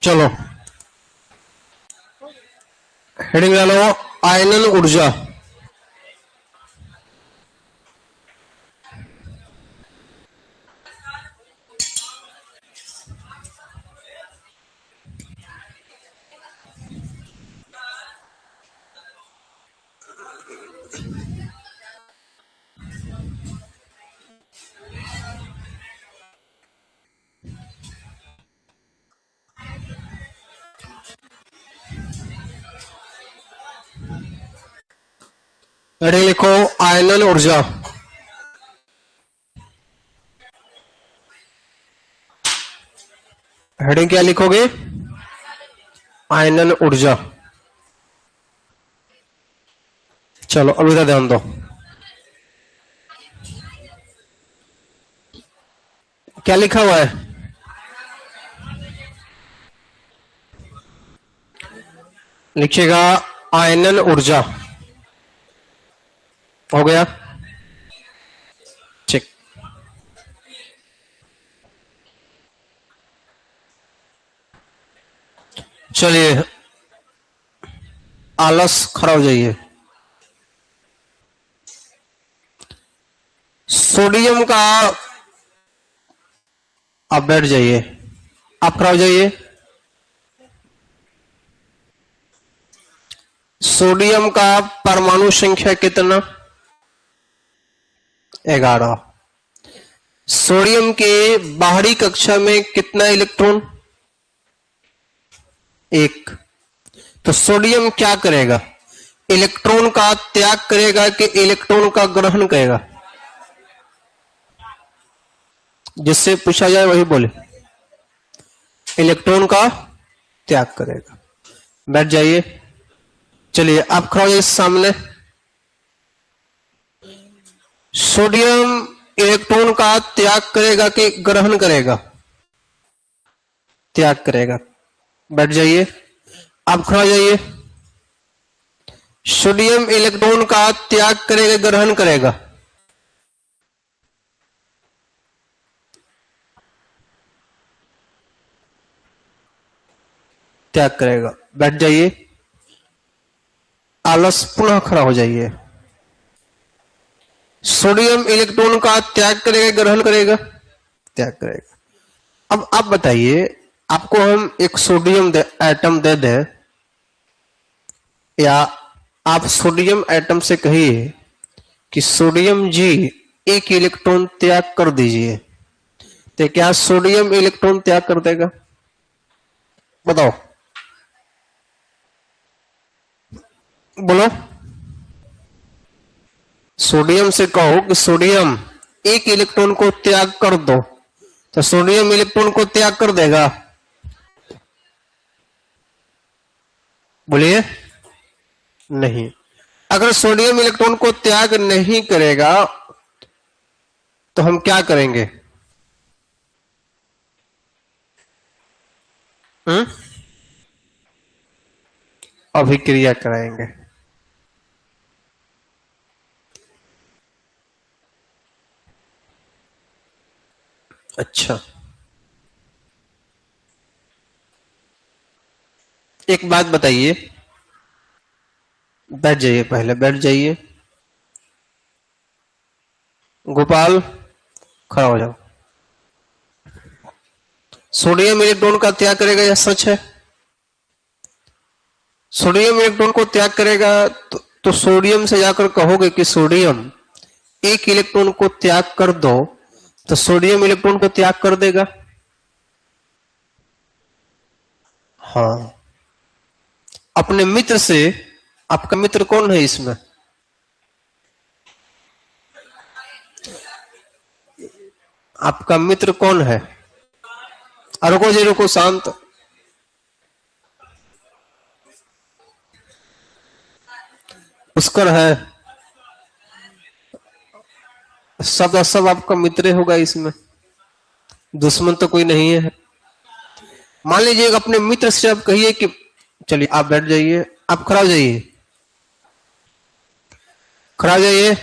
चलो हेडिंग डालो आयनन ऊर्जा। हेडिंग लिखो आयनन ऊर्जा। हेडिंग क्या लिखोगे? आयनन ऊर्जा। चलो अभी तो ध्यान दो, क्या लिखा हुआ है? लिखिएगा आयनन ऊर्जा। हो गया? ठीक। चलिए आलस खड़ा हो जाइए। सोडियम का आप बैठ जाइए, आप खड़ा हो जाइए। सोडियम का परमाणु संख्या कितना? 11। सोडियम के बाहरी कक्षा में कितना इलेक्ट्रॉन? 1। तो सोडियम क्या करेगा? इलेक्ट्रॉन का त्याग करेगा कि इलेक्ट्रॉन का ग्रहण करेगा? जिससे पूछा जाए वही बोले। इलेक्ट्रॉन का त्याग करेगा। बैठ जाइए। चलिए आप खड़ा हो जाइए सामने। सोडियम इलेक्ट्रॉन का त्याग करेगा कि ग्रहण करेगा? त्याग करेगा। बैठ जाइए। आप खड़ा हो जाइए। सोडियम इलेक्ट्रॉन का त्याग करेगा, ग्रहण करेगा? त्याग करेगा। बैठ जाइए। आलस पुनः खड़ा हो जाइए। सोडियम इलेक्ट्रॉन का त्याग करेगा, ग्रहण करेगा? त्याग करेगा। अब आप बताइए, आपको हम एक सोडियम एटम दे दें, या आप सोडियम एटम से कहिए कि सोडियम जी एक इलेक्ट्रॉन त्याग कर दीजिए, तो क्या सोडियम इलेक्ट्रॉन त्याग कर देगा? बताओ, बोलो। सोडियम से कहो कि सोडियम एक इलेक्ट्रॉन को त्याग कर दो, तो सोडियम इलेक्ट्रॉन को त्याग कर देगा? बोलिए। नहीं। अगर सोडियम इलेक्ट्रॉन को त्याग नहीं करेगा तो हम क्या करेंगे? अभिक्रिया कराएंगे। अच्छा, एक बात बताइए। बैठ जाइए, पहले बैठ जाइए। गोपाल खड़ा हो जाओ। सोडियम इलेक्ट्रॉन का त्याग करेगा, यह सच है? सोडियम इलेक्ट्रॉन को त्याग करेगा तो सोडियम से जाकर कहोगे कि सोडियम एक इलेक्ट्रॉन को त्याग कर दो, तो सोडियम इलेक्ट्रॉन को त्याग कर देगा? हाँ। अपने मित्र से, आपका मित्र कौन है इसमें? आपका मित्र कौन है? रुको जी, रुको, शांत। पुष्कर है। सब सब आपका मित्र होगा इसमें, दुश्मन तो कोई नहीं है। मान लीजिए अपने मित्र से आप कहिए कि चलिए आप बैठ जाइए, आप खड़ा हो जाइए, खड़ा हो जाइए।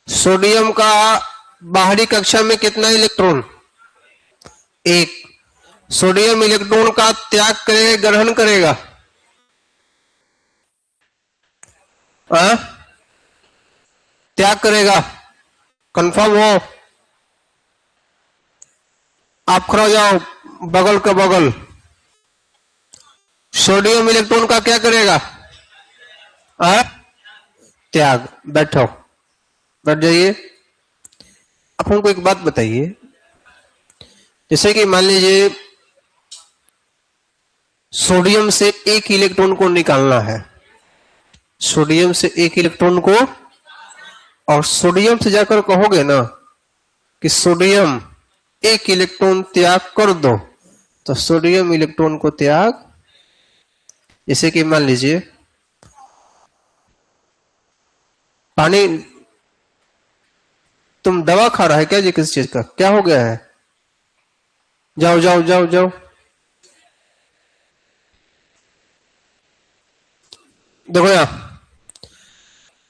सोडियम का बाहरी कक्षा में कितना इलेक्ट्रॉन? एक। सोडियम इलेक्ट्रॉन का त्याग करेगा, ग्रहण करेगा? त्याग करेगा, कंफर्म हो? आप खड़ा जाओ बगल का बगल। सोडियम इलेक्ट्रॉन का क्या करेगा? त्याग। बैठो, बैठ जाइए। अब हमको एक बात बताइए, जैसे कि मान लीजिए सोडियम से एक इलेक्ट्रॉन को निकालना है, सोडियम से एक इलेक्ट्रॉन को, और सोडियम से जाकर कहोगे ना कि सोडियम एक इलेक्ट्रॉन त्याग कर दो, तो सोडियम इलेक्ट्रॉन को त्याग, जैसे कि मान लीजिए पानी, तुम दवा खा रहा है क्या जी किसी चीज का? क्या हो गया है? जाओ जाओ जाओ जाओ। देखो यहां,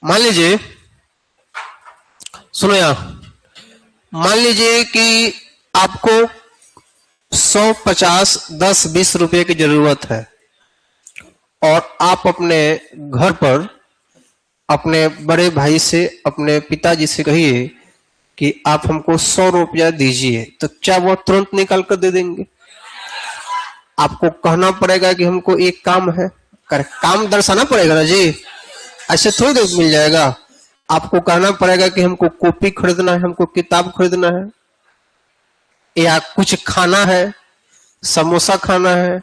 मान लीजिए, सुनो यहां, मान लीजिए कि आपको 100, 50, 10, 20 रुपए की जरूरत है, और आप अपने घर पर अपने बड़े भाई से, अपने पिताजी से कहिए कि आप हमको 100 रुपया दीजिए, तो क्या वो तुरंत निकाल कर दे देंगे? आपको कहना पड़ेगा कि हमको एक काम है, काम दर्शाना पड़ेगा ना जी, ऐसे थोड़ी देर मिल जाएगा। आपको कहना पड़ेगा कि हमको कॉपी खरीदना है, हमको किताब खरीदना है, या कुछ खाना है, समोसा खाना है,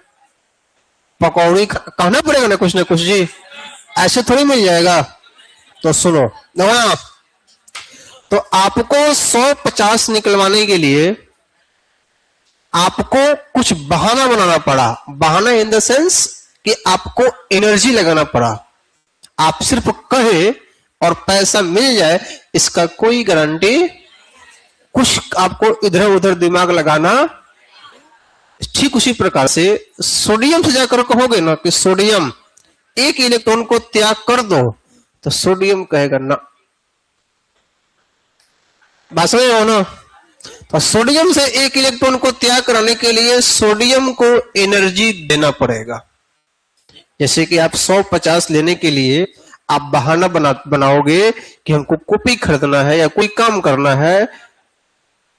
पकौड़ी कहना पड़ेगा ना कुछ जी, ऐसे थोड़ी मिल जाएगा। तो सुनो ना, तो आपको 150 निकलवाने के लिए आपको कुछ बहाना बनाना पड़ा। बहाना इन द सेंस कि आपको एनर्जी लगाना पड़ा। आप सिर्फ कहे और पैसा मिल जाए, इसका कोई गारंटी, कुछ आपको इधर उधर दिमाग लगाना। ठीक उसी प्रकार से सोडियम से जाकर कहोगे ना कि सोडियम एक इलेक्ट्रॉन को त्याग कर दो, तो सोडियम कहेगा ना। बात समझ रहे हो ना? तो सोडियम से एक इलेक्ट्रॉन को त्याग कराने के लिए सोडियम को एनर्जी देना पड़ेगा। जैसे कि आप 150 लेने के लिए आप बहाना बनाओगे कि हमको कॉपी खरीदना है या कोई काम करना है,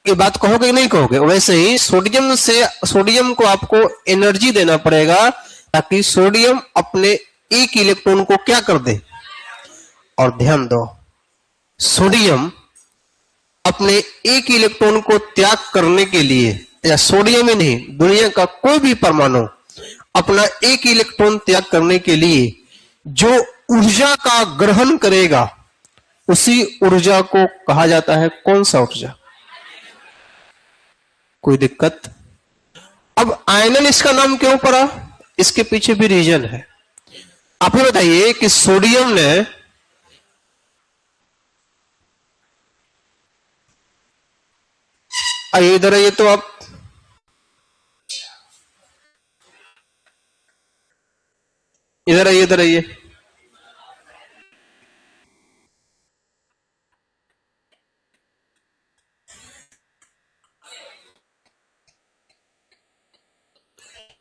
ये बात कहोगे कि नहीं कहोगे? वैसे ही सोडियम को आपको एनर्जी देना पड़ेगा, ताकि सोडियम अपने एक इलेक्ट्रॉन को क्या कर दे। और ध्यान दो, सोडियम अपने एक इलेक्ट्रॉन को त्याग करने के लिए, या सोडियम ही नहीं, दुनिया का कोई भी परमाणु अपना एक इलेक्ट्रॉन त्याग करने के लिए जो ऊर्जा का ग्रहण करेगा, उसी ऊर्जा को कहा जाता है कौन सा ऊर्जा? कोई दिक्कत? अब आयनन इसका नाम क्यों पड़ा, इसके पीछे भी रीजन है। आप ये बताइए कि सोडियम ने इधर आइए, तो आप इधर आइए, इधर आइए।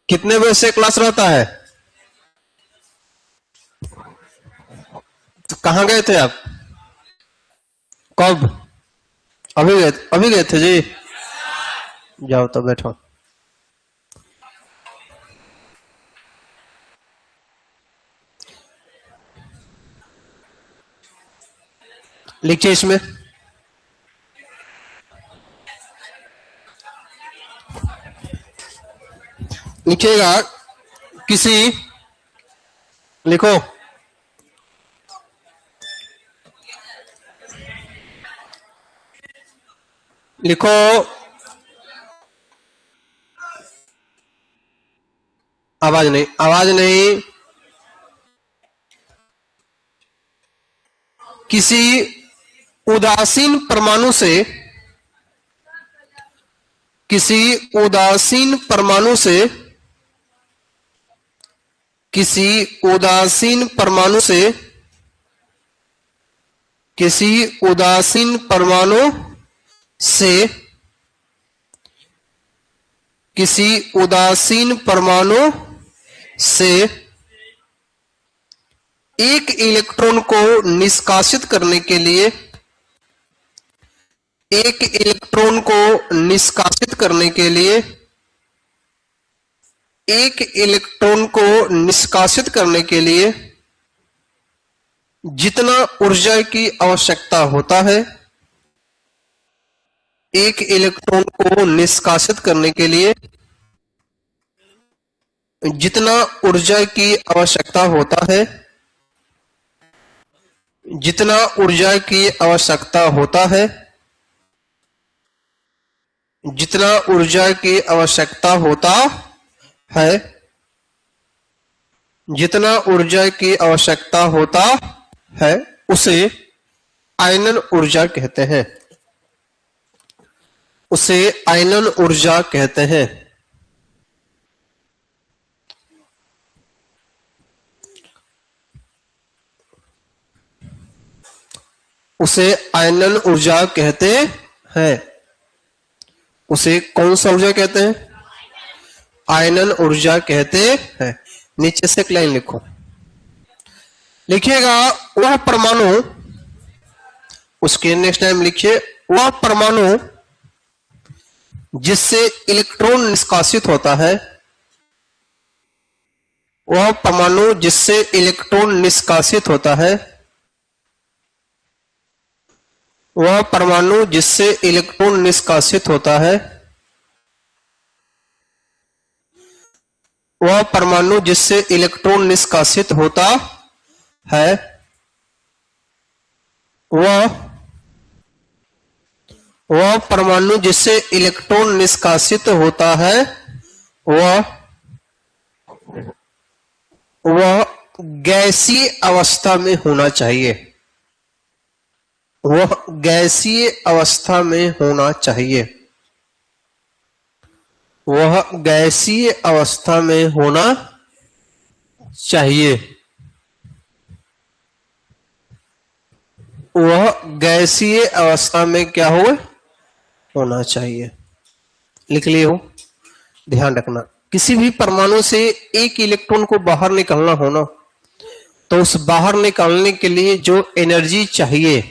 कितने बजे से क्लास रहता है? तो कहां गए थे आप? कब? अभी गए थे जी? जाओ तो बैठो। लिखिए इसमें, लिखिएगा किसी, लिखो लिखो आवाज नहीं, आवाज नहीं। किसी उदासीन परमाणु से, किसी उदासीन परमाणु से, किसी उदासीन परमाणु से, किसी उदासीन परमाणु से किसी उदासीन परमाणु से एक इलेक्ट्रॉन को निष्कासित करने के लिए एक इलेक्ट्रॉन को निष्कासित करने के लिए एक इलेक्ट्रॉन को निष्कासित करने के लिए जितना ऊर्जा की आवश्यकता होता है, एक इलेक्ट्रॉन को निष्कासित करने के लिए जितना ऊर्जा की आवश्यकता होता है, जितना ऊर्जा की आवश्यकता होता है, जितना ऊर्जा की आवश्यकता होता है, जितना ऊर्जा की आवश्यकता होता है, उसे आयनन ऊर्जा कहते हैं। उसे आयनन ऊर्जा कहते हैं। उसे आयनन ऊर्जा कहते हैं। उसे कौन सा ऊर्जा कहते हैं? आयनन ऊर्जा कहते हैं। नीचे से एक लाइन लिखो, लिखिएगा वह परमाणु, उसके नेक्स्ट टाइम लिखिए वह परमाणु जिससे इलेक्ट्रॉन निष्कासित होता है, वह परमाणु जिससे इलेक्ट्रॉन निष्कासित होता है, वह परमाणु जिससे इलेक्ट्रॉन निष्कासित होता है, वह परमाणु जिससे इलेक्ट्रॉन निष्कासित होता है, वह परमाणु जिससे इलेक्ट्रॉन निष्कासित होता है, वह गैसीय अवस्था में होना चाहिए। वह गैसीय अवस्था में होना चाहिए। वह गैसीय अवस्था में होना चाहिए। वह गैसीय अवस्था में क्या होना चाहिए। लिख लिए हो, ध्यान रखना। किसी भी परमाणु से एक इलेक्ट्रॉन को बाहर निकालना हो ना, तो उस बाहर निकालने के लिए जो एनर्जी चाहिए,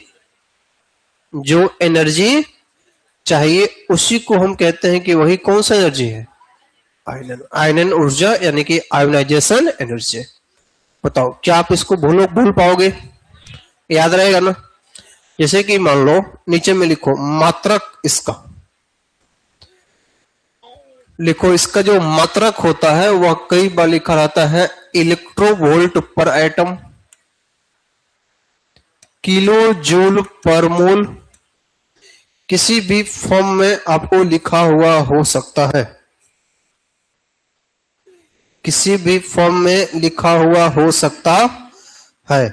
जो एनर्जी चाहिए, उसी को हम कहते हैं कि वही कौन सा एनर्जी है? आयनन। आयनन ऊर्जा यानी कि आयोनाइजेशन एनर्जी। बताओ क्या आप इसको भूल पाओगे? याद रहेगा ना? जैसे कि मान लो नीचे में लिखो मात्रक, इसका लिखो, इसका जो मात्रक होता है वह कई बार लिखा रहता है इलेक्ट्रोवोल्ट पर एटम, किलो जूल पर मोल। किसी भी फॉर्म में आपको लिखा हुआ हो सकता है, किसी भी फॉर्म में लिखा हुआ हो सकता है,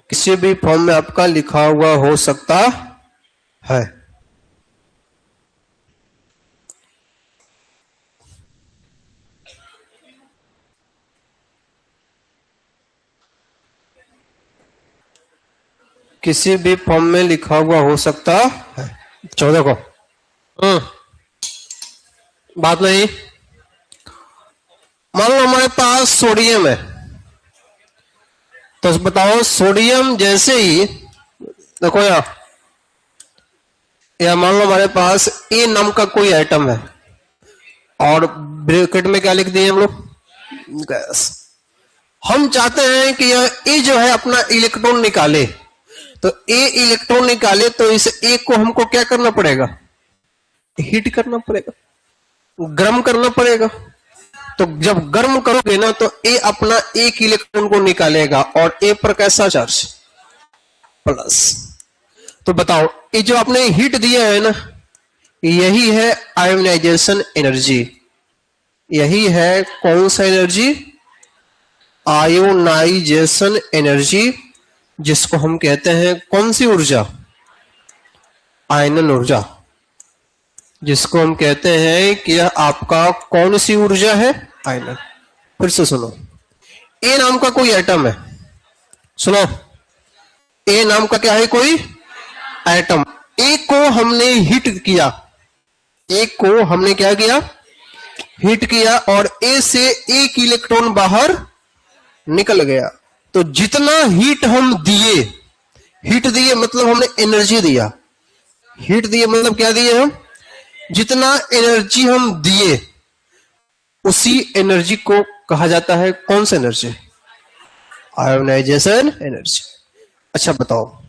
किसी भी फॉर्म में आपका लिखा हुआ हो सकता है। किसी भी फॉर्म में लिखा हुआ हो सकता है। 14 को बात नहीं। मान लो हमारे पास सोडियम है, तो बताओ सोडियम जैसे ही, देखो या मान लो हमारे पास ए नाम का कोई आइटम है और ब्रैकेट में क्या लिख दिए हम लोग? गैस। हम चाहते हैं कि यह ए जो है अपना इलेक्ट्रॉन निकाले, तो ए इलेक्ट्रॉन निकाले तो इस ए को हमको क्या करना पड़ेगा? हीट करना पड़ेगा, गर्म करना पड़ेगा। तो जब गर्म करोगे ना तो ए अपना एक इलेक्ट्रॉन को निकालेगा और ए पर कैसा चार्ज? प्लस। तो बताओ ये जो आपने हीट दिया है ना, यही है आयोनाइजेशन एनर्जी। यही है कौन सा एनर्जी? आयोनाइजेशन एनर्जी, जिसको हम कहते हैं कौन सी ऊर्जा? आयनन ऊर्जा। जिसको हम कहते हैं कि यह आपका कौन सी ऊर्जा है? आयनन। फिर से सुनो, ए नाम का कोई एटम है, सुनो, ए नाम का क्या है? कोई एटम। ए को हमने हीट किया, ए को हमने क्या किया, हीट किया और ए से एक इलेक्ट्रॉन बाहर निकल गया। तो जितना हीट हम दिए, हीट दिए मतलब हमने एनर्जी दिया, हीट दिए मतलब क्या दिए हम, जितना एनर्जी हम दिए उसी एनर्जी को कहा जाता है कौन सा एनर्जी, आयोनाइजेशन एनर्जी। अच्छा बताओ,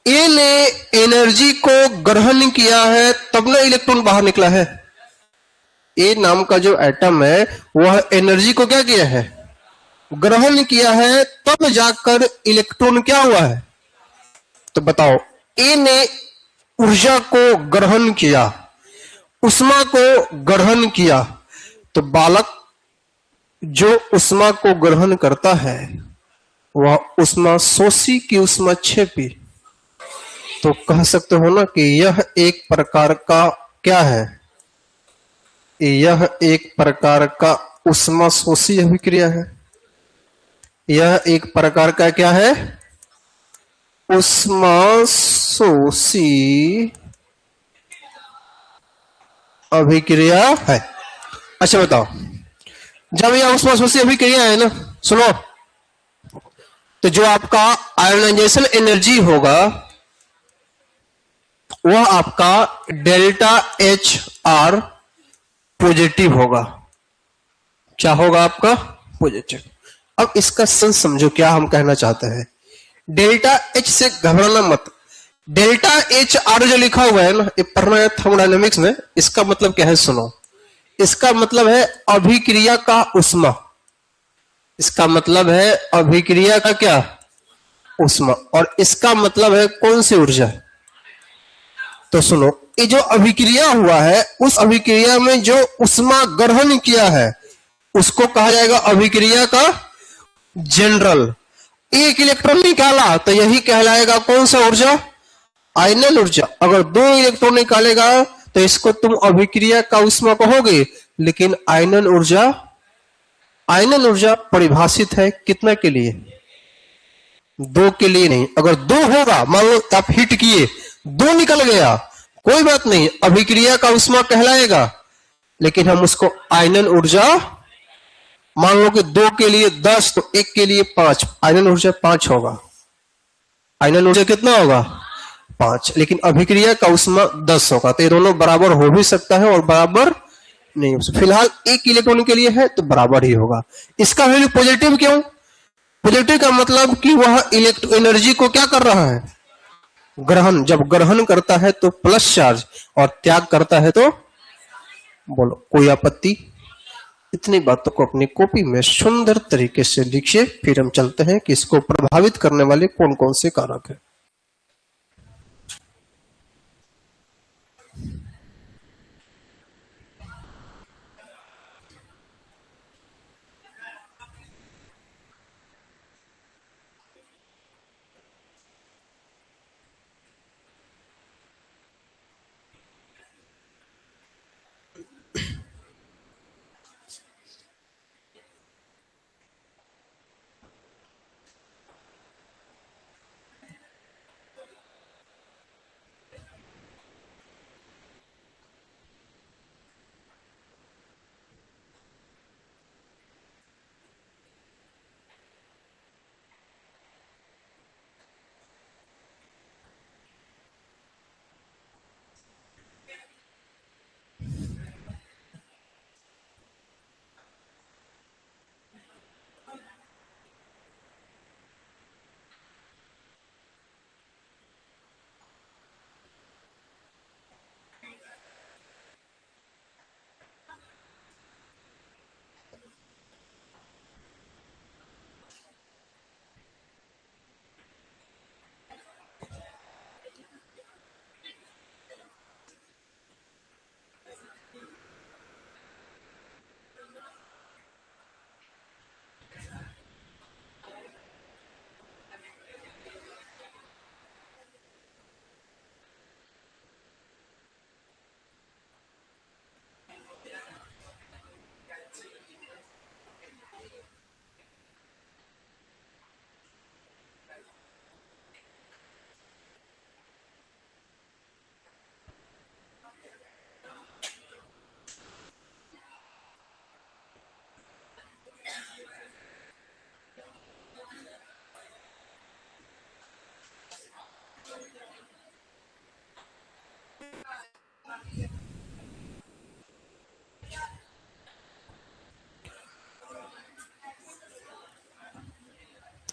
ए ने एनर्जी को ग्रहण किया है तब ना इलेक्ट्रॉन बाहर निकला है। ए नाम का जो एटम है वह एनर्जी को क्या किया है, ग्रहण किया है, तब जाकर इलेक्ट्रॉन क्या हुआ है। तो बताओ, ए ने ऊर्जा को ग्रहण किया, उष्मा को ग्रहण किया, तो बालक जो उष्मा को ग्रहण करता है वह उष्मा शोषी की उष्मा छेपी। तो कह सकते हो ना कि यह एक प्रकार का क्या है, यह एक प्रकार का उष्मा शोषी अभिक्रिया है। यह एक प्रकार का क्या है, उष्मा शोषी अभिक्रिया है। अच्छा बताओ, जब यह उष्मा शोषी अभिक्रिया है ना, सुनो, तो जो आपका आयोनाइजेशन एनर्जी होगा वह आपका डेल्टा एच आर पॉजिटिव होगा। क्या होगा आपका, पॉजिटिव। अब इसका सेंस समझो, क्या हम कहना चाहते हैं। डेल्टा एच से घबराना मत, डेल्टा एच आर जो लिखा हुआ है ना, ये पढ़ना है थर्मोडायनेमिक्स में। इसका मतलब क्या है सुनो, इसका मतलब है अभिक्रिया का उष्मा, इसका मतलब है अभिक्रिया का क्या, उष्मा, और इसका मतलब है कौन सी ऊर्जा। तो सुनो, ये जो अभिक्रिया हुआ है उस अभिक्रिया में जो उष्मा ग्रहण किया है उसको कहा जाएगा अभिक्रिया का जनरल। एक इलेक्ट्रॉन निकाला तो यही कहलाएगा कौन सा ऊर्जा, आयनन ऊर्जा। अगर दो इलेक्ट्रॉन निकालेगा तो इसको तुम अभिक्रिया का उष्मा कहोगे, लेकिन आयनन ऊर्जा परिभाषित है कितना के लिए, दो के लिए नहीं। अगर दो होगा, मान लो आप हिट किए, दो निकल गया, कोई बात नहीं, अभिक्रिया का उष्मा कहलाएगा, लेकिन हम उसको आयनन ऊर्जा, मान लो कि दो के लिए 10 तो एक के लिए 5, आयनन ऊर्जा 5 होगा। आयनन ऊर्जा कितना होगा, 5, लेकिन अभिक्रिया का उष्मा 10 होगा। तो ये दोनों बराबर हो भी सकता है और बराबर नहीं हो सकता। फिलहाल एक इलेक्ट्रॉन के लिए है तो बराबर ही होगा। इसका वैल्यू पॉजिटिव क्यों, पॉजिटिव का मतलब कि वह इलेक्ट्रो एनर्जी को क्या कर रहा है, ग्रहण। जब ग्रहण करता है तो प्लस चार्ज और त्याग करता है तो, बोलो कोई आपत्ति। इतनी बातों को अपनी कॉपी में सुंदर तरीके से लिखिए, फिर हम चलते हैं कि इसको प्रभावित करने वाले कौन कौन से कारक हैं।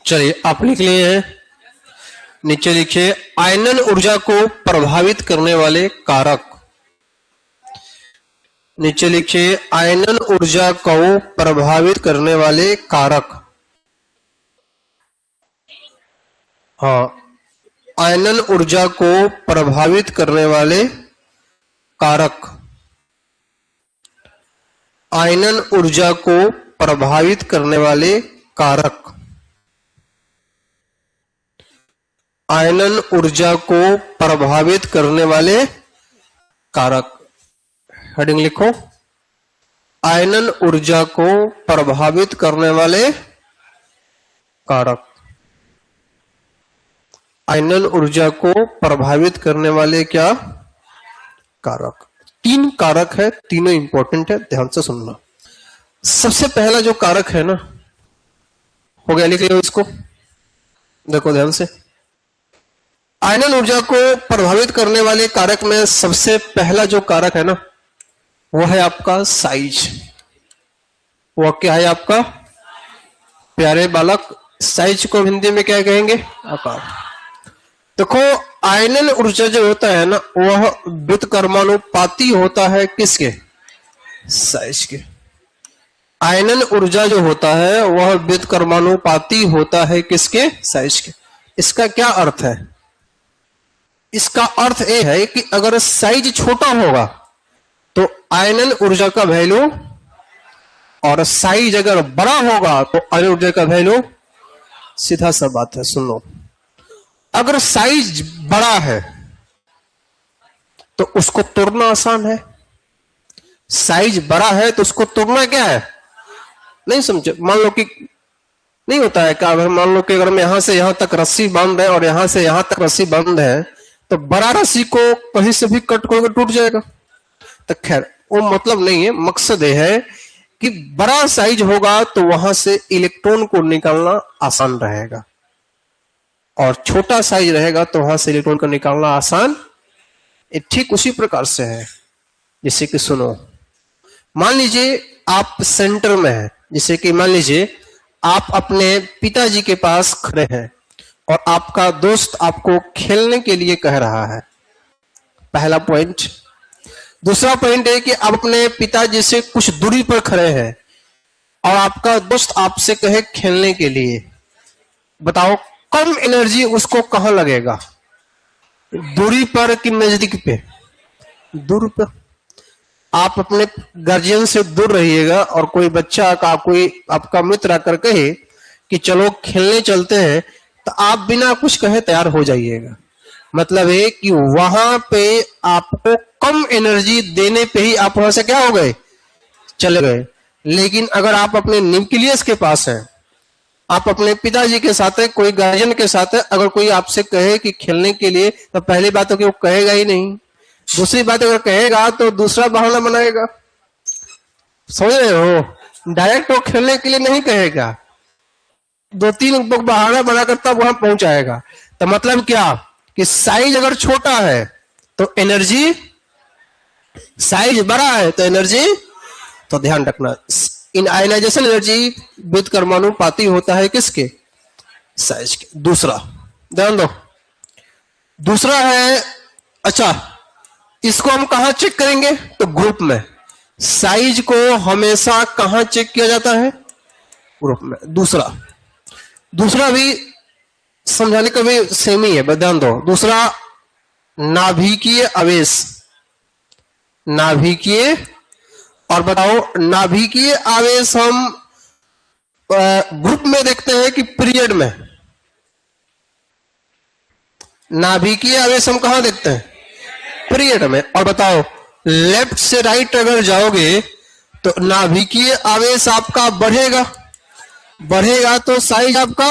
चलिए आप लिख लिए हैं, नीचे लिखिए आयनन ऊर्जा को प्रभावित करने वाले कारक। नीचे लिखिए आयनन ऊर्जा को प्रभावित करने वाले कारक। हाँ, आयनन ऊर्जा को प्रभावित करने वाले कारक। आयनन ऊर्जा को प्रभावित करने वाले कारक। आयनन ऊर्जा को प्रभावित करने वाले कारक। हेडिंग लिखो, आयनन ऊर्जा को प्रभावित करने वाले कारक। आयनन ऊर्जा को प्रभावित करने वाले क्या कारक। 3 कारक है, तीनों इंपॉर्टेंट है, ध्यान से सुनना। सबसे पहला जो कारक है ना, हो गया, लिख लो इसको, देखो ध्यान से। आयनन ऊर्जा को प्रभावित करने वाले कारक में सबसे पहला जो कारक है ना, वो है आपका साइज। वो क्या है आपका प्यारे बालक, साइज को हिंदी में क्या कहेंगे, आकार। देखो आयनन ऊर्जा जो होता है ना, वह व्युत्क्रमानुपाती होता है किसके, साइज के। आयनन ऊर्जा जो होता है वह व्युत्क्रमानुपाती होता है किसके, साइज के। इसका क्या अर्थ है, इसका अर्थ यह है कि अगर साइज छोटा होगा तो आयनन ऊर्जा का वैल्यू, और साइज अगर बड़ा होगा तो आयनन ऊर्जा का वैल्यू, सीधा सा बात है। सुनो, अगर साइज बड़ा है तो उसको तोड़ना आसान है। साइज बड़ा है तो उसको तोड़ना क्या है, नहीं समझे। मान लो कि नहीं होता है क्या, अगर मान लो कि अगर मैं यहां से यहां तक रस्सी बंद है और यहां से यहां तक रस्सी बंद है, तो बड़ा रस्सी को कहीं से भी कट करके टूट जाएगा। तो खैर वो मतलब नहीं है, मकसद ये है कि बड़ा साइज होगा तो वहां से इलेक्ट्रॉन को निकालना आसान रहेगा, और छोटा साइज रहेगा तो वहां से इलेक्ट्रॉन को निकालना आसान। ठीक उसी प्रकार से है, जैसे कि सुनो, मान लीजिए आप सेंटर में हैं, जैसे कि मान लीजिए आप अपने पिताजी के पास खड़े हैं और आपका दोस्त आपको खेलने के लिए कह रहा है, पहला पॉइंट। दूसरा पॉइंट है कि आप अपने पिताजी से कुछ दूरी पर खड़े हैं और आपका दोस्त आपसे कहे खेलने के लिए, बताओ कम एनर्जी उसको कहां लगेगा, दूरी पर कि नजदीक पे, दूर पर। आप अपने गार्जियन से दूर रहिएगा और कोई बच्चा का, कोई आपका मित्र आकर कहे कि चलो खेलने चलते हैं, तो आप बिना कुछ कहे तैयार हो जाइएगा। मतलब है कि वहां पे आपको कम एनर्जी देने पे ही आप वहां से क्या हो गए, चले गए। लेकिन अगर आप अपने न्यूक्लियस के पास हैं, आप अपने पिताजी के साथ है, कोई गार्जियन के साथ है, अगर कोई आपसे कहे कि खेलने के लिए, तो पहली बात है कि वो कहेगा ही नहीं। दूसरी बात अगर कहेगा तो दूसरा बहाना बनाएगा। समझ रहे हो, डायरेक्ट वो खेलने के लिए नहीं कहेगा, 2-3 बहाना बनाकर तब वहां पहुंचाएगा। तो मतलब क्या कि साइज अगर छोटा है तो एनर्जी, साइज बड़ा है तो एनर्जी, तो ध्यान रखना इन आयनाइजेशन एनर्जी व्युत्क्रमानुपाती होता है किसके, साइज के। दूसरा ध्यान दो, दूसरा है, अच्छा इसको हम कहां चेक करेंगे, तो ग्रुप में। साइज को हमेशा कहां चेक किया जाता है, ग्रुप में। दूसरा भी समझाने का भी सेम ही है, ध्यान दो। दूसरा नाभिकीय आवेश, नाभिकीय, और बताओ नाभिकीय आवेश हम ग्रुप में देखते हैं कि पीरियड में, नाभिकीय आवेश हम कहां देखते हैं, पीरियड में। और बताओ लेफ्ट से राइट अगर जाओगे तो नाभिकीय आवेश आपका बढ़ेगा तो साइज आपका,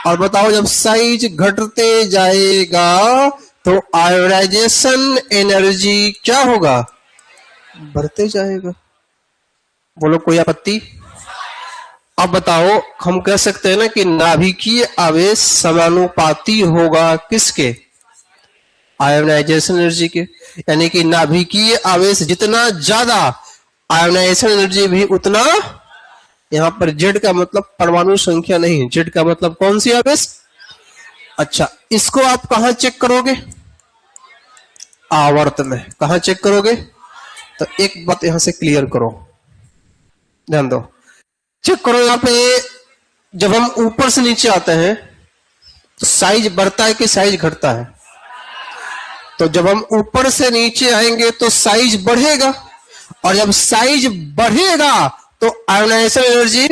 और बताओ जब साइज घटते जाएगा तो आयोनाइजेशन एनर्जी क्या होगा, बढ़ते जाएगा। बोलो कोई आपत्ति। अब बताओ हम कह सकते हैं ना कि नाभिकीय आवेश समानुपाती होगा किसके, आयोनाइजेशन एनर्जी के। यानी कि नाभिकीय आवेश जितना ज्यादा, आयोनाइजेशन एनर्जी भी उतना यहां पर जेड का मतलब परमाणु संख्या नहीं है, जेड का मतलब कौन सी आवेश। अच्छा, इसको आप कहां चेक करोगे, आवर्त में। कहां चेक करोगे, तो एक बात यहां से क्लियर करो, ध्यान दो, चेक करो यहां पे जब हम ऊपर से नीचे आते हैं तो साइज बढ़ता है कि साइज घटता है। तो जब हम ऊपर से नीचे आएंगे तो साइज बढ़ेगा, और जब साइज बढ़ेगा तो आयोनाइजेशन एनर्जी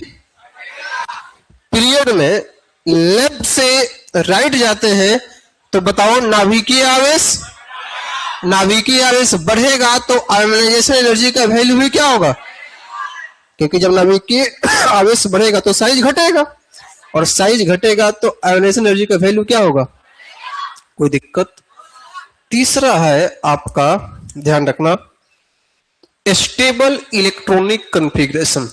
पीरियड में लेफ्ट से राइट जाते हैं। तो बताओ नाभिकीय आवेश, नाभिकीय आवेश बढ़ेगा तो आयोनाइजेशन एनर्जी का वैल्यू भी क्या होगा, क्योंकि जब नाभिकीय आवेश बढ़ेगा तो साइज घटेगा, और साइज घटेगा तो आयोनाइजेशन एनर्जी का वैल्यू क्या होगा। कोई दिक्कत। तीसरा है आपका, ध्यान रखना, stable electronic configuration.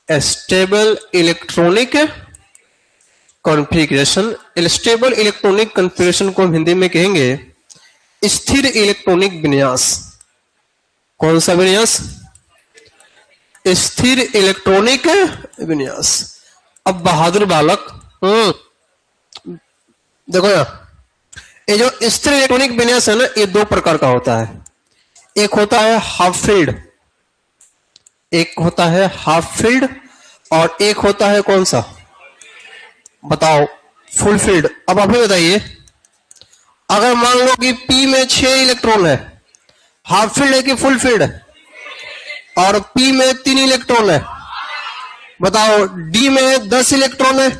Stable electronic configuration, stable electronic configuration को हिंदी में कहेंगे स्थिर इलेक्ट्रॉनिक विन्यास। कौन सा विन्यास, स्थिर इलेक्ट्रॉनिक विन्यास। अब बहादुर बालक, देखो यार, ये जो स्थिर इलेक्ट्रॉनिक विन्यास है ना, ये दो प्रकार का होता है। एक होता है हाफ फील्ड, एक होता है हाफ फील्ड, और एक होता है कौन सा, बताओ, फुल फील्ड। अब आप ही बताइए, अगर मान लो कि P में 6 इलेक्ट्रॉन है, हाफ फील्ड है कि फुल फील्ड है, और P में 3 इलेक्ट्रॉन है, बताओ D में 10 इलेक्ट्रॉन है,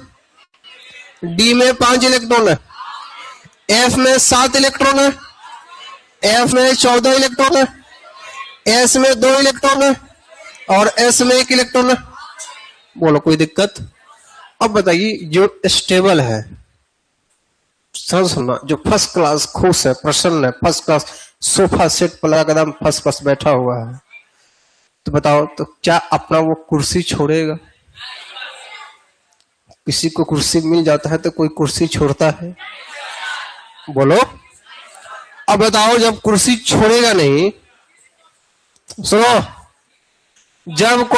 D में 5 इलेक्ट्रॉन है, F में 7 इलेक्ट्रॉन है, F में 14 इलेक्ट्रॉन है, S में 2 इलेक्ट्रॉन है, और S में 1 इलेक्ट्रॉन है। बोलो कोई दिक्कत। अब बताइए, जो स्टेबल है, सुनना, जो फर्स्ट क्लास खुश है, प्रसन्न है, फर्स्ट क्लास सोफा सेट पर एकदम फर्स्ट क्लास बैठा हुआ है, तो बताओ, तो क्या अपना वो कुर्सी छोड़ेगा। किसी को कुर्सी मिल जाता है तो कोई कुर्सी छोड़ता है, बोलो। अब बताओ, जब कुर्सी छोड़ेगा नहीं, सुनो, जब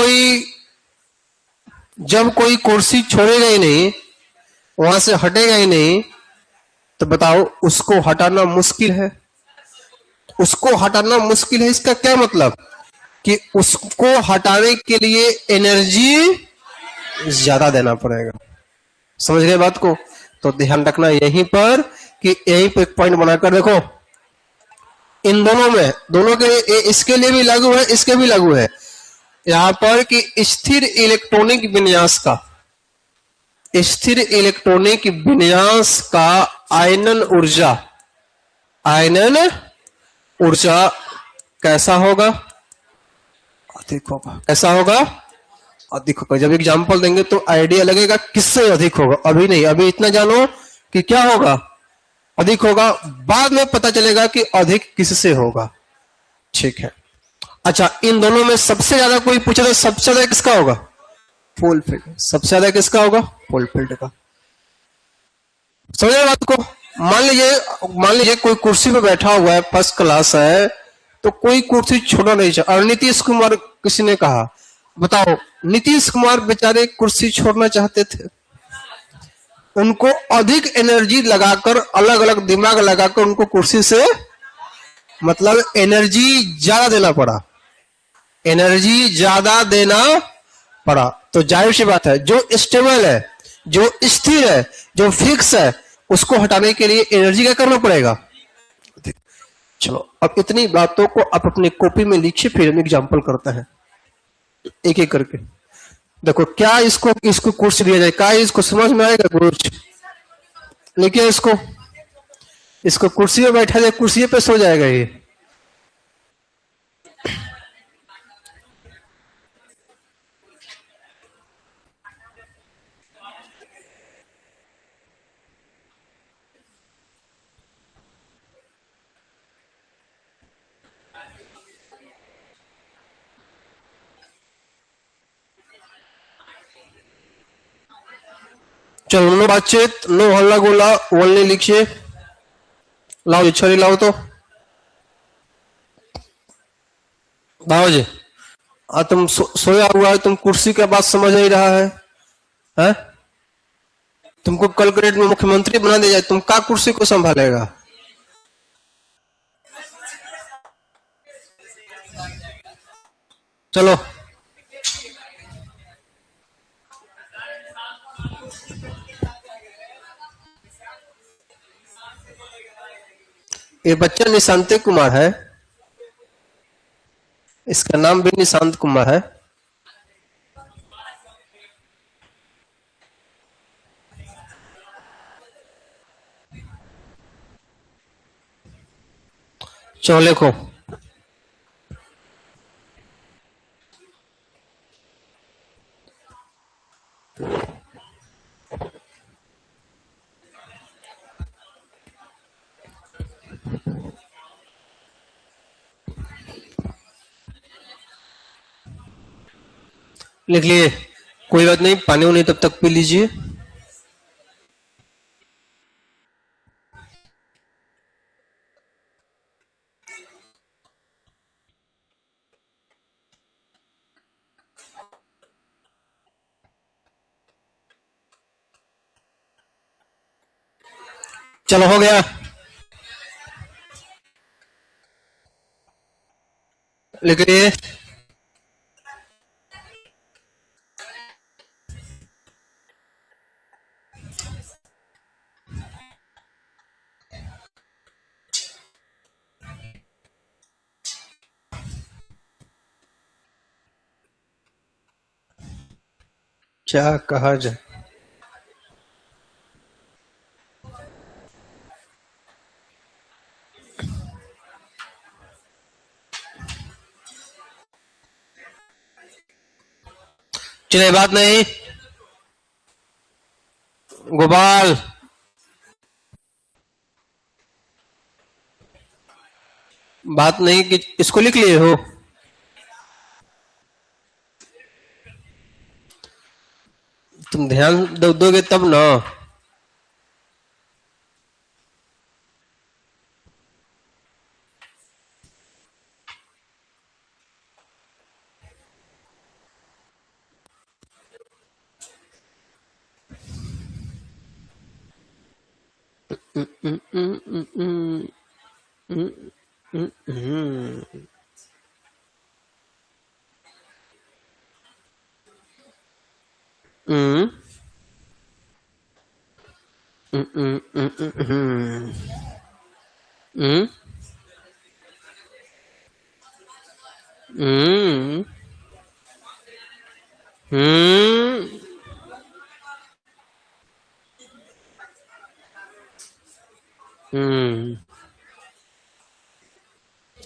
कोई कुर्सी छोड़ेगा ही नहीं, वहां से हटेगा ही नहीं, तो बताओ उसको हटाना मुश्किल है। उसको हटाना मुश्किल है, इसका क्या मतलब कि उसको हटाने के लिए एनर्जी ज्यादा देना पड़ेगा। समझ गए बात को। तो ध्यान रखना यहीं पर कि यहीं पर एक पॉइंट बनाकर देखो, इन दोनों में, दोनों के, इसके लिए भी लागू है, इसके भी लागू है यहां पर कि स्थिर इलेक्ट्रॉनिक विन्यास का, स्थिर इलेक्ट्रॉनिक विन्यास का आयनन ऊर्जा, आयनन ऊर्जा कैसा होगा, अधिक होगा। कैसा होगा, अधिक होगा। जब एग्जांपल देंगे तो आइडिया लगेगा किससे अधिक होगा। अभी नहीं, अभी इतना जानो कि क्या होगा, अधिक होगा। बाद में पता चलेगा कि अधिक किससे होगा। ठीक है। अच्छा, इन दोनों में सबसे ज्यादा कोई पूछे तो सबसे ज्यादा किसका होगा, फुल फील्ड। सबसे ज्यादा किसका होगा, फुल फील्ड का। समझे बात को। मान लीजिए कोई कुर्सी पे बैठा हुआ है, फर्स्ट क्लास है, तो कोई कुर्सी छोड़ना नहीं चाहिए। और नीतीश कुमार, किसी ने कहा, बताओ, नीतीश कुमार बेचारे कुर्सी छोड़ना चाहते थे, उनको अधिक एनर्जी लगाकर, अलग अलग दिमाग लगाकर उनको कुर्सी से, मतलब एनर्जी ज्यादा देना पड़ा, एनर्जी ज्यादा देना पड़ा। तो जाहिर सी बात है, जो स्टेबल है, जो स्थिर है, जो फिक्स है, उसको हटाने के लिए एनर्जी क्या करना पड़ेगा। चलो, अब इतनी बातों को आप अपनी कॉपी में लिखिए, फिर हम एग्जांपल करते हैं एक एक करके। देखो, क्या इसको कुर्सी दिया जाए, क्या इसको समझ में आएगा कुछ। लिखिए इसको कुर्सी पे बैठा जाए, कुर्सी पे सो जाएगा ये। चलो, नो बातचीत, नो हल्ला गोला, ओनली लिखिए। लाओ जी, छड़ी लाओ तो। बाबा जी, तुम सोया हुआ है, तुम कुर्सी का बात समझ नहीं रहा है, हैं? तुमको कल के डेट में मुख्यमंत्री बना दिया जाए, तुम का कुर्सी को संभालेगा? चलो ये बच्चा निशांत कुमार है, इसका नाम भी निशांत कुमार है। चलो लिखो, लिख लिए? कोई बात नहीं, पानी वानी तब तक पी लीजिए। चलो हो गया, लिख लिए? क्या कहा जाए? चलिए, बात नहीं। गोपाल, बात नहीं कि इसको लिख लिए हो? तुम ध्यान दोगे तब ना।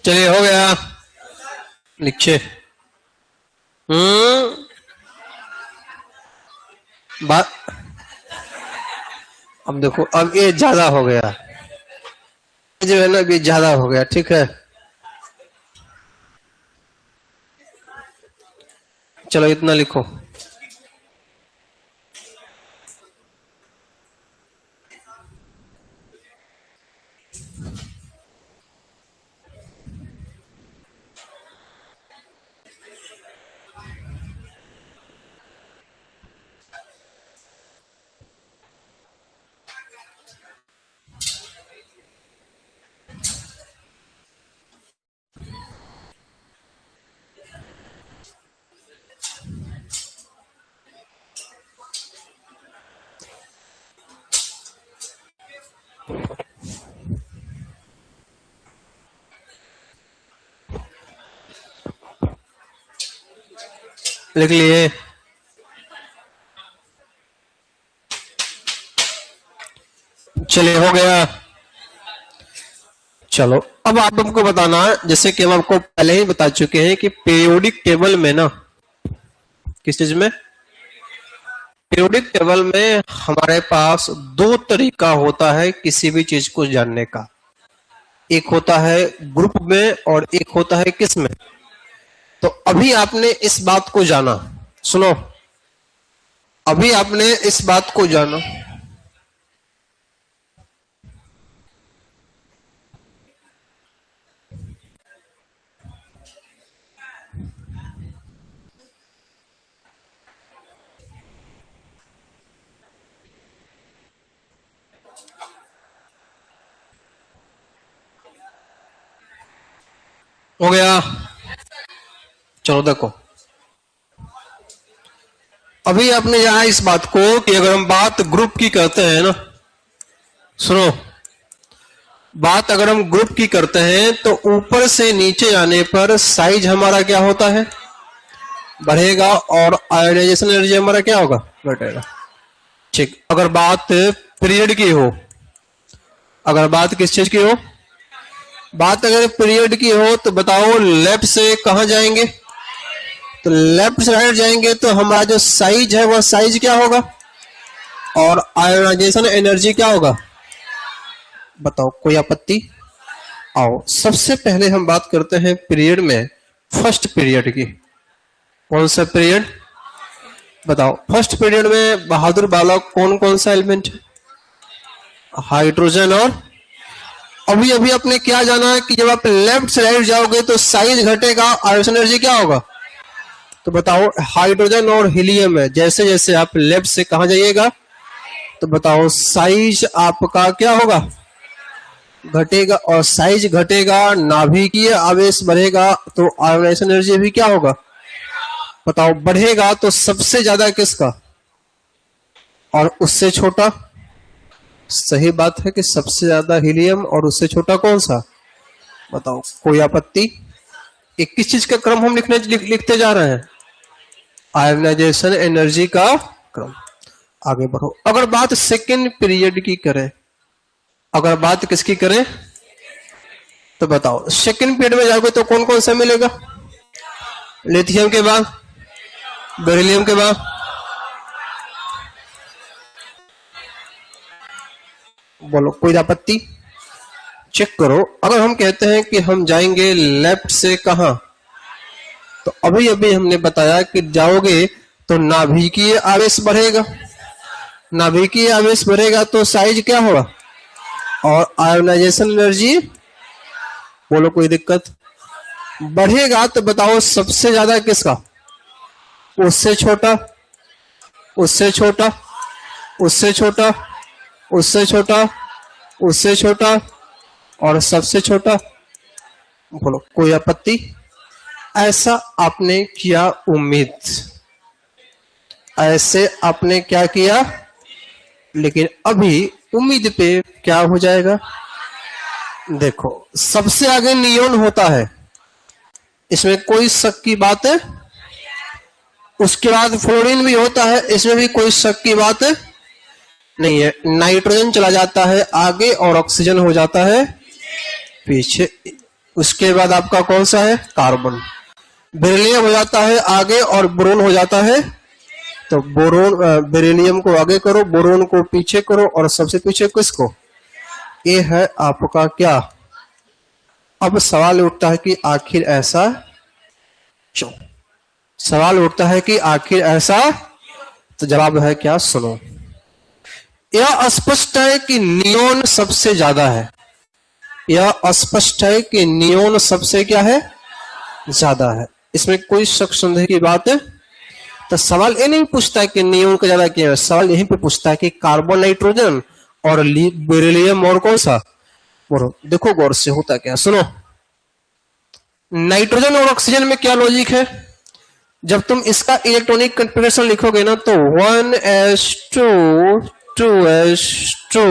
चलिए हो गया, लिखिए। बात, अब देखो, अब ये ज्यादा हो गया, जो है ना, ये ज्यादा हो गया, ठीक है? चलो इतना लिखो। लिख लिए? चलिए हो गया। चलो अब आप हमको बताना है, जैसे कि हम आपको पहले ही बता चुके हैं कि पीरियोडिक टेबल में ना, किस चीज में? पीरियोडिक टेबल में हमारे पास दो तरीका होता है किसी भी चीज को जानने का। एक होता है ग्रुप में और एक होता है किस में? तो अभी आपने इस बात को जाना, सुनो, अभी आपने इस बात को जाना, हो गया। चलो देखो, अभी आपने यहां इस बात को कि अगर हम बात ग्रुप की करते हैं ना, सुनो, बात अगर हम ग्रुप की करते हैं तो ऊपर से नीचे आने पर साइज हमारा क्या होता है, बढ़ेगा, और आयोनाइजेशन एनर्जी हमारा क्या होगा, घटेगा। ठीक, अगर बात पीरियड की हो, अगर बात किस चीज की हो, बात अगर पीरियड की हो तो बताओ लेफ्ट से कहां जाएंगे, तो लेफ्ट से राइट जाएंगे तो हमारा जो साइज है वह साइज क्या होगा, और आयोनाइजेशन एनर्जी क्या होगा, बताओ कोई आपत्ति। आओ सबसे पहले हम बात करते हैं पीरियड में, फर्स्ट पीरियड की। कौन सा पीरियड, बताओ फर्स्ट पीरियड में बहादुर बालक कौन कौन सा एलिमेंट है, हाइड्रोजन, और अभी अभी आपने क्या जाना है कि जब आप लेफ्ट से राइट जाओगे तो साइज घटेगा, आयोनाइजेशन एनर्जी क्या होगा, तो बताओ हाइड्रोजन और हीलियम है, जैसे जैसे आप लेफ्ट से कहां जाइएगा तो बताओ साइज आपका क्या होगा, घटेगा, और साइज घटेगा, नाभिकीय आवेश बढ़ेगा तो आयोनाइजेशन एनर्जी भी क्या होगा, बताओ बढ़ेगा, तो सबसे ज्यादा किसका, और उससे छोटा, सही बात है कि सबसे ज्यादा हीलियम और उससे छोटा कौन सा, बताओ कोई आपत्ति। 21 चीज का क्रम हम लिखते जा रहे हैं, आयोनाइजेशन एनर्जी का क्रम। आगे बढ़ो, अगर बात सेकेंड पीरियड की करें, अगर बात किसकी करें तो बताओ सेकेंड पीरियड में जाओगे तो कौन कौन सा मिलेगा, लिथियम के बाद, बेरिलियम के बाद, बोलो कोई आपत्ति। चेक करो, अगर हम कहते हैं कि हम जाएंगे लेफ्ट से कहां, तो अभी अभी हमने बताया कि जाओगे तो नाभिकीय आवेश बढ़ेगा, नाभिकीय आवेश बढ़ेगा तो साइज क्या होगा, और आयोनाइजेशन एनर्जी, बोलो कोई दिक्कत, बढ़ेगा, तो बताओ सबसे ज्यादा किसका, उससे छोटा, उससे छोटा, उससे छोटा, उससे छोटा, उससे छोटा, और सबसे छोटा, बोलो कोई आपत्ति। ऐसा आपने किया उम्मीद, ऐसे आपने क्या किया, लेकिन अभी उम्मीद पे क्या हो जाएगा, देखो सबसे आगे नियोन होता है, इसमें कोई शक की बात है, उसके बाद फ्लोरीन भी होता है, इसमें भी कोई शक की बात नहीं है, नाइट्रोजन चला जाता है आगे और ऑक्सीजन हो जाता है पीछे, उसके बाद आपका कौन सा है, कार्बन, बेरिलियम हो जाता है आगे और बोरोन हो जाता है, तो बोरोन, बेरिलियम को आगे करो, बोरोन को पीछे करो, और सबसे पीछे किसको, ये है आपका क्या। अब सवाल उठता है कि आखिर ऐसा क्यों, सवाल उठता है कि आखिर ऐसा, तो जवाब है क्या, सुनो। यह स्पष्ट है कि नियोन सबसे ज्यादा है, यह स्पष्ट है कि नियोन सबसे क्या है, ज्यादा है, इसमें कोई शक संदेह की बात है। तो सवाल ये नहीं पूछता है कि नियोन का ज्यादा क्या है, सवाल यहीं पे पूछता है कि कार्बन, नाइट्रोजन और बेरिलियम और कौन सा, बोलो देखो गौर से होता क्या, सुनो। नाइट्रोजन और ऑक्सीजन में क्या लॉजिक है, जब तुम इसका इलेक्ट्रॉनिक कन्फिगरेशन लिखोगे ना तो 1s2 2s2,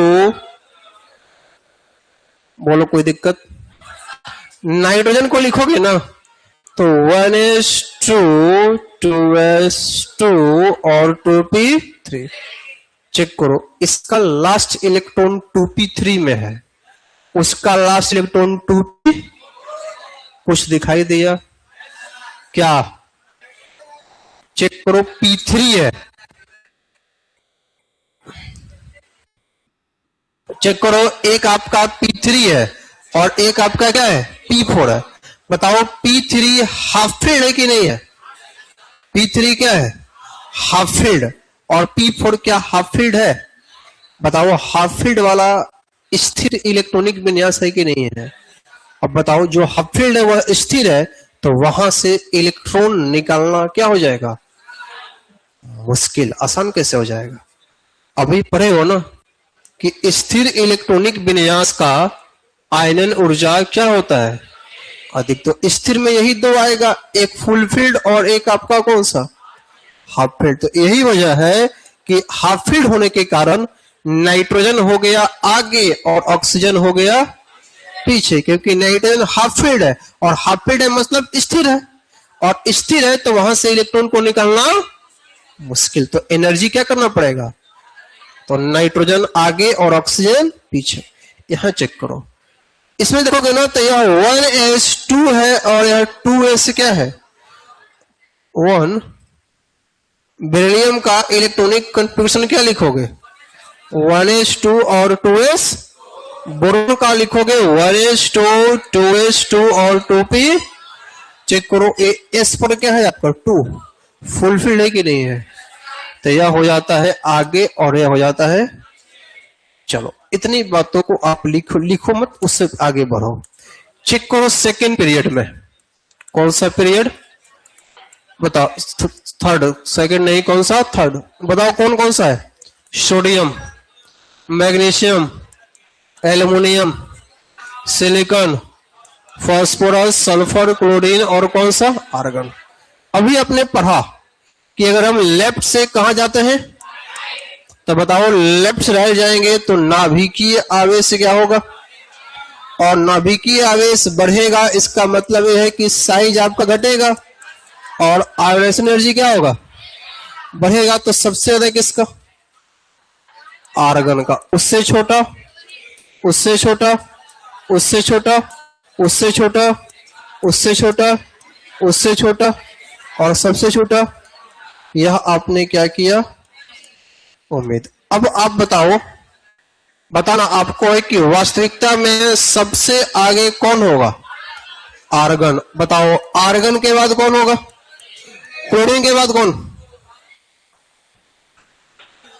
बोलो कोई दिक्कत। नाइट्रोजन को लिखोगे ना तो 1s2 2s2 और 2p3, चेक करो इसका लास्ट इलेक्ट्रॉन 2p3 में है, उसका लास्ट इलेक्ट्रॉन 2p, कुछ दिखाई दिया क्या, चेक करो p3 है, चेक करो एक आपका p3 है और एक आपका क्या है, p4 है, बताओ p3 हाफ फील्ड है कि नहीं है, p3 क्या है, हाफ फील्ड, और p4 क्या हाफ फील्ड है, बताओ हाफ फील्ड वाला स्थिर इलेक्ट्रॉनिक विन्यास है कि नहीं है। अब बताओ जो हाफ फील्ड है वह स्थिर है, तो वहां से इलेक्ट्रॉन निकालना क्या हो जाएगा, मुश्किल, आसान कैसे हो जाएगा। अभी पढ़े हो ना कि स्थिर इलेक्ट्रॉनिक विन्यास का आयनन ऊर्जा क्या होता है, अधिक। तो स्थिर में यही दो आएगा, एक फुलफिल्ड और एक आपका कौन सा, हाफ फिल्ड। तो यही वजह है कि हाफ फिल्ड होने के कारण नाइट्रोजन हो गया आगे और ऑक्सीजन हो गया पीछे, क्योंकि नाइट्रोजन हाफ फिल्ड है और हाफ फिल्ड है मतलब स्थिर है, और स्थिर है तो वहां से इलेक्ट्रॉन को निकालना मुश्किल। तो एनर्जी क्या करना पड़ेगा, तो नाइट्रोजन आगे और ऑक्सीजन पीछे। यहां चेक करो, इसमें देखोगे ना तो यह 1s2 है और यह 2s क्या है, 1। बेरिलियम का इलेक्ट्रॉनिक कन्फिग्रेशन क्या लिखोगे, 1s2 और 2s। बोरोन का लिखोगे 1s2 2s2 और 2p। चेक करो एस पर क्या है आपका 2, फुलफिल्ड है कि नहीं है, तो यह हो जाता है आगे और यह हो जाता है। चलो इतनी बातों को आप लिखो मत, उससे आगे बढ़ो। चेक करो सेकेंड पीरियड में, कौन सा पीरियड बताओ, थर्ड, सेकेंड नहीं, कौन सा, थर्ड। बताओ कौन कौन सा है, sodium, magnesium, aluminium, silicon, phosphorus, sulphur, chlorine और कौन सा, आर्गन। अभी आपने पढ़ा कि अगर हम लेफ्ट से कहां जाते हैं, तो बताओ लेफ्ट से राइट जाएंगे तो नाभिकीय आवेश से क्या होगा, और नाभिकीय आवेश बढ़ेगा, इसका मतलब यह है कि साइज आपका घटेगा और आयोनाइजेशन एनर्जी क्या होगा, बढ़ेगा। तो सबसे ज्यादा किसका, आर्गन का, उससे छोटा, उससे छोटा, उससे छोटा, उससे छोटा, उससे छोटा, उससे छोटा और सबसे छोटा। यह आपने क्या किया, उम्मीद। अब आप बताओ, बताना आपको है कि वास्तविकता में सबसे आगे कौन होगा, आर्गन। बताओ आर्गन के बाद कौन होगा, क्लोरीन के बाद कौन,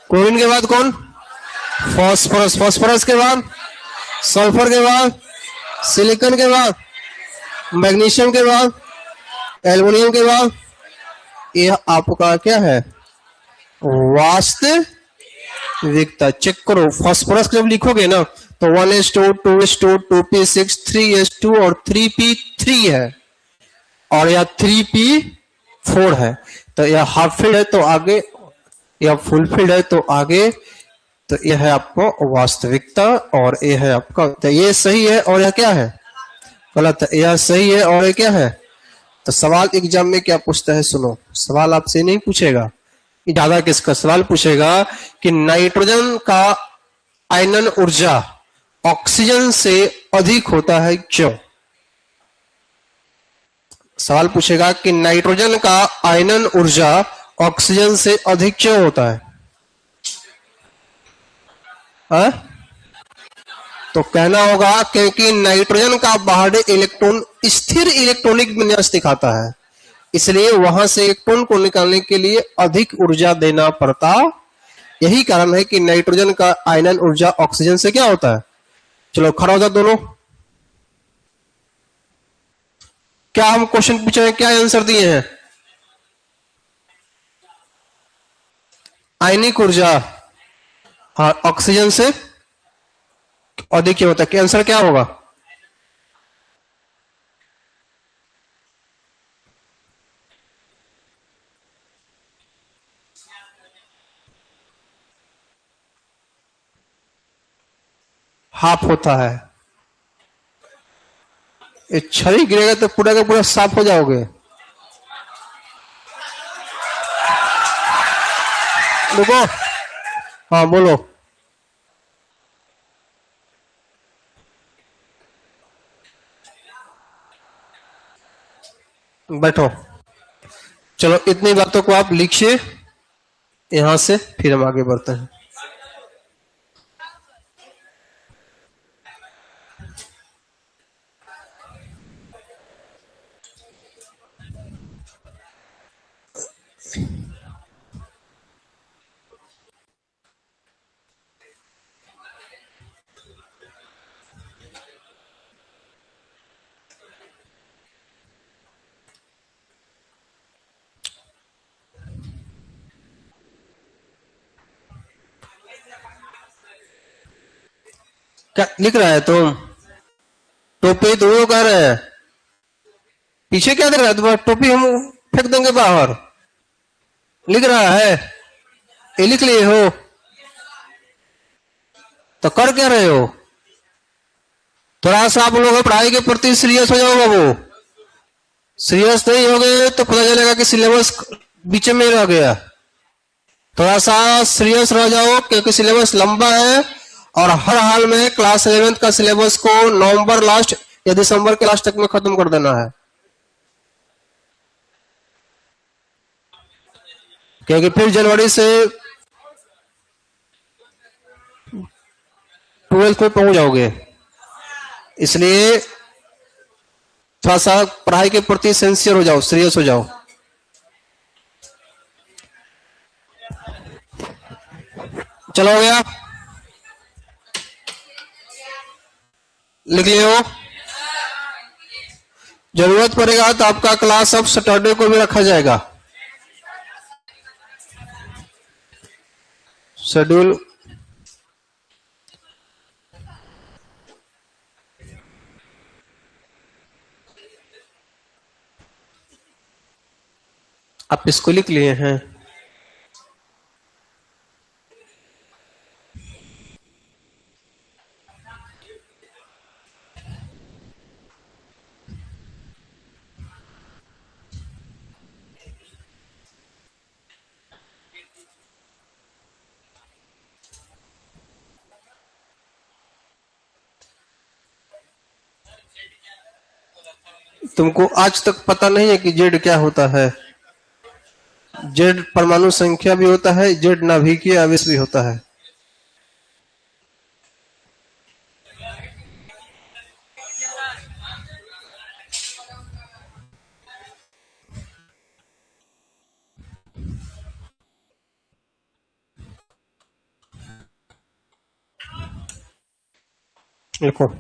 क्लोरीन के बाद कौन, फास्फोरस, फास्फोरस के बाद सल्फर के बाद सिलिकॉन के बाद मैग्नीशियम के बाद एल्युमिनियम के बाद। यह आपका क्या है, वास्तविकता। चेक करो फास्फोरस जब लिखोगे ना तो 1s2 2s2 2p6 3s2 और 3p3 है और यह 3p4 है। तो यह हाफ फील्ड है तो आगे, यह फुल फील्ड है तो आगे। तो यह है आपको वास्तविकता और यह है आपका, तो ये सही है और यह क्या है गलत है, यह सही है और यह क्या है। तो सवाल एग्जाम में क्या पूछता है, सुनो सवाल आपसे नहीं पूछेगा ज्यादा, किसका सवाल पूछेगा कि नाइट्रोजन का आयनन ऊर्जा ऑक्सीजन से अधिक होता है क्यों। सवाल पूछेगा कि नाइट्रोजन का आयनन ऊर्जा ऑक्सीजन से अधिक क्यों होता है, हा? तो कहना होगा क्योंकि नाइट्रोजन का बाहरी इलेक्ट्रॉन स्थिर इलेक्ट्रॉनिक विन्यास दिखाता है, इसलिए वहां से इलेक्ट्रॉन को निकालने के लिए अधिक ऊर्जा देना पड़ता। यही कारण है कि नाइट्रोजन का आयनन ऊर्जा ऑक्सीजन से क्या होता है। चलो खड़ा हो जाओ दोनों, क्या हम क्वेश्चन पूछे हैं, क्या आंसर दिए हैं। आयनिक ऊर्जा हाँ ऑक्सीजन से अधिक क्यों होता है, आंसर क्या होगा। हाफ होता है। ये छड़ी गिरेगा तो पूरा का पूरा साफ हो जाओगे। रुको, हाँ बोलो। बैठो, चलो इतनी बातों को आप लिखिए यहां से, फिर हम आगे बढ़ते हैं। क्या लिख रहा है तुम, टोपी दोनों कह रहे हैं। पीछे क्या देख रहा है तुम्हारा? टोपी हम फेंक देंगे बाहर। लिख रहा है, ये लिख लिए हो तो कर क्या रहे हो? थोड़ा सा आप लोग पढ़ाई के प्रति सीरियस हो जाओ बाबू। सीरियस नहीं हो गए तो पता चलेगा कि सिलेबस बीच में रह गया। थोड़ा सा सीरियस रह जाओ क्योंकि सिलेबस लंबा है और हर हाल में क्लास 11 का सिलेबस को नवंबर लास्ट या दिसंबर के लास्ट तक में खत्म कर देना है, क्योंकि फिर जनवरी से 12th में पहुंच जाओगे। इसलिए थोड़ा सा पढ़ाई के प्रति सिंसियर हो जाओ, सीरियस हो जाओ। चलो हो गया, लिख लियो। जरूरत पड़ेगा तो आपका क्लास अब सैटरडे को भी रखा जाएगा। शेड्यूल आप इसको लिख लिए हैं। तुमको आज तक पता नहीं है कि जेड क्या होता है? जेड परमाणु संख्या भी होता है, जेड नाभिकीय आवेश भी होता है। लिखो।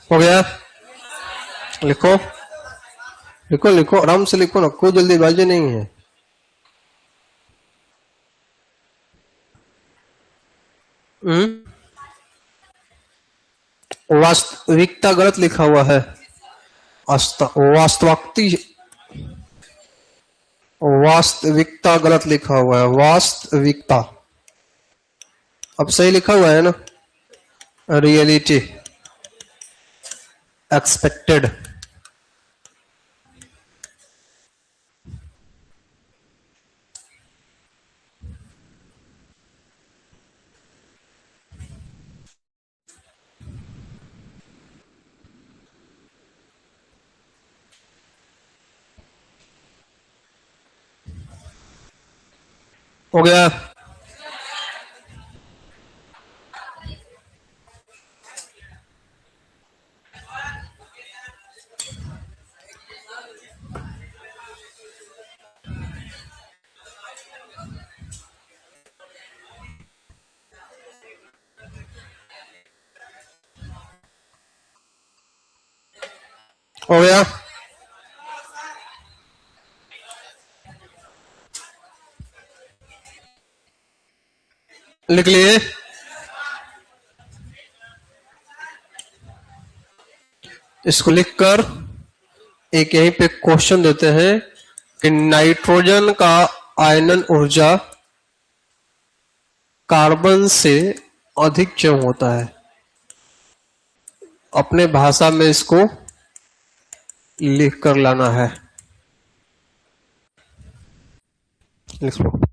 हो गया, लिखो लिखो लिखो, आराम से लिखो ना, कोई जल्दीबाजी नहीं है। वास्तविकता गलत लिखा हुआ है। वास्तविकता गलत लिखा हुआ है, वास्तविकता। अब सही लिखा हुआ है ना? Reality, expected. हो गया, हो गया। लिख लिए। इसको लिखकर एक यहीं पे क्वेश्चन देते हैं कि नाइट्रोजन का आयनन ऊर्जा कार्बन से अधिक क्यों होता है। अपने भाषा में इसको लिख कर लाना है। लिख लो।